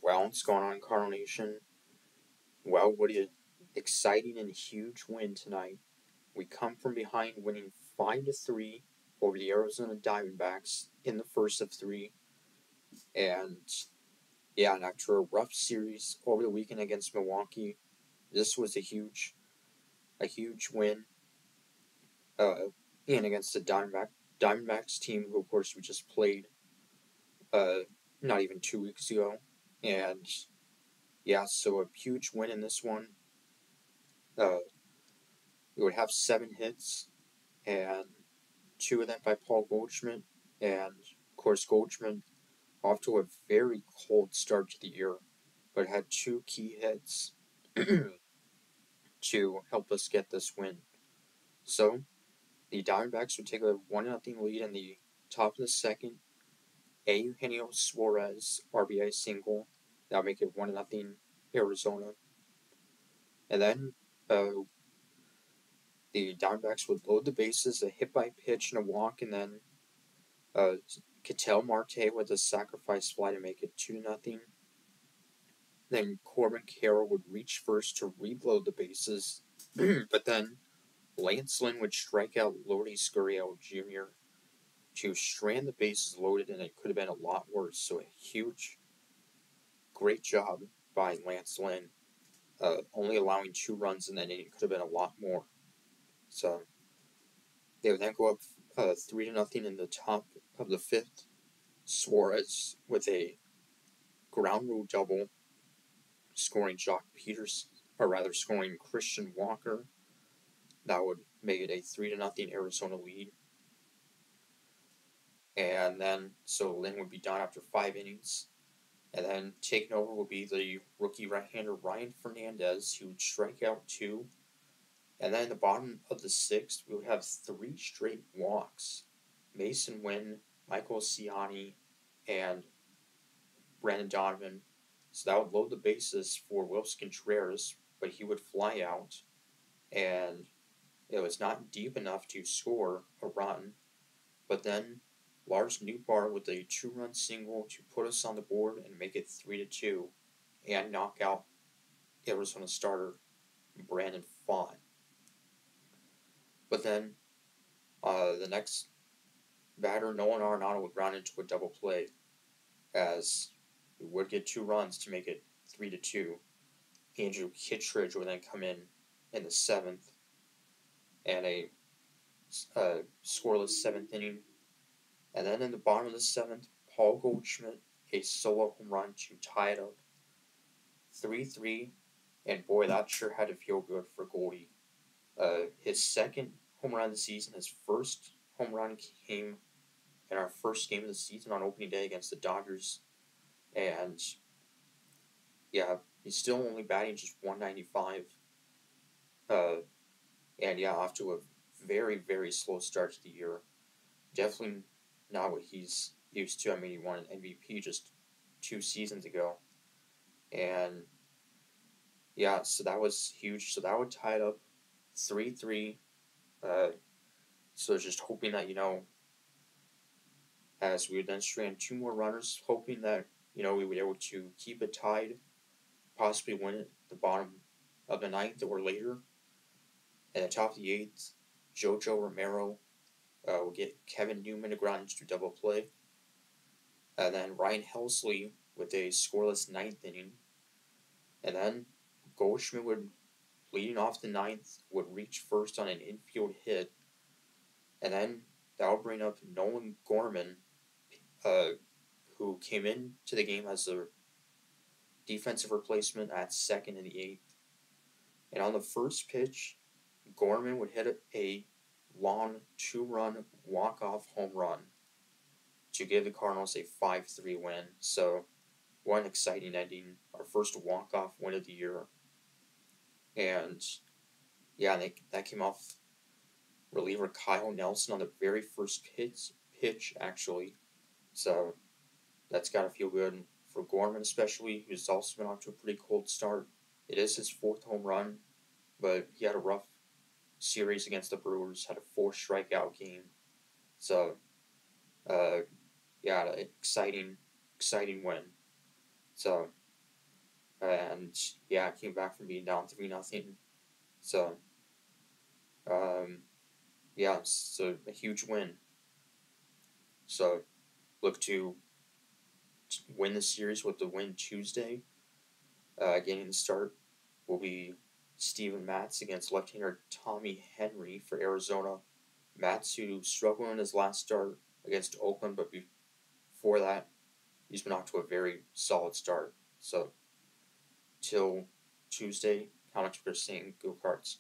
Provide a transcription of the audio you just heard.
Well, what's going on, Cardinal Nation? Well, what an exciting and huge win tonight. We come from behind, winning 5-3 over the Arizona Diamondbacks in the first of three, and and after a rough series over the weekend against Milwaukee, this was a huge win. And against the Diamondbacks team, who of course we just played, not even 2 weeks ago, and so a huge win in this one. We would have 7 hits, and 2 of them by Paul Goldschmidt. And of course, Goldschmidt off to a very cold start to the year, but had 2 key hits to help us get this win. So the Diamondbacks would take a 1-0 lead in the top of the second. Eugenio Suarez RBI single. That would make it 1-0 Arizona. And then the Diamondbacks would load the bases, a hit by pitch and a walk, and then Ketel Marte with a sacrifice fly to make it 2-0. Then Corbin Carroll would reach first to reload the bases, but then Lance Lynn would strike out Lourdes Gurriel Jr. to strand the bases loaded, and it could have been a lot worse. So a huge, great job by Lance Lynn, only allowing 2 runs in that inning. It could have been a lot more. So they would then go up 3-0 in the top of the 5th. Suarez with a ground rule double, scoring Christian Walker. That would make it a 3-0 Arizona lead. And then, so Lynn would be done after 5 innings. And then taking over will be the rookie right-hander Ryan Fernandez, who would strike out 2. And then in the bottom of the 6th, we would have 3 straight walks. Mason Wynn, Michael Ciani, and Brandon Donovan. So that would load the bases for Wilson Contreras, but he would fly out, and it was not deep enough to score a run. But then Lars Nootbaar with a 2-run single to put us on the board and make it 3-2, and knock out Arizona starter Brandon Pfaadt. But then the next batter, Nolan Arenado, would ground into a double play, as we would get 2 runs to make it 3-2. Andrew Kittredge would then come in the 7th, and a scoreless 7th inning. And then in the bottom of the 7th, Paul Goldschmidt, a solo home run to tie it up 3-3. And boy, that sure had to feel good for Goldie. His second home run of the season, his first home run came in our first game of the season on opening day against the Dodgers. And he's still only batting just .195. Off to a very, very slow start to the year. Definitely not what he's used to. I mean, he won an MVP just 2 seasons ago. And so that was huge. So that would tie it up 3-3. So just hoping that, as we would then strand 2 more runners, hoping that, we would be able to keep it tied, possibly win it at the bottom of the 9th or later. And at the top of the 8th, Jojo Romero will get Kevin Newman to ground into double play. And then Ryan Helsley with a scoreless 9th inning. And then Goldschmidt would, leading off the 9th, would reach first on an infield hit. And then that would bring up Nolan Gorman, who came into the game as a defensive replacement at second in the 8th. And on the first pitch, Gorman would hit a long 2-run walk-off home run to give the Cardinals a 5-3 win. So, what an exciting ending. Our first walk-off win of the year. And, that came off reliever Kyle Nelson on the very first pitch actually. So, that's got to feel good for Gorman especially, who's also been off to a pretty cold start. It is his 4th home run, but he had a rough series against the Brewers, had a 4 strikeout game. So, exciting win. So, and yeah, came back from being down 3-0. So, um, yeah, so a huge win. So, look to win the series with the win Tuesday. Getting the start will be Steven Matz against left-hander Tommy Henry for Arizona. Matz, who struggled in his last start against Oakland, but before that, he's been off to a very solid start. So, till Tuesday, how much we're seeing go Cards.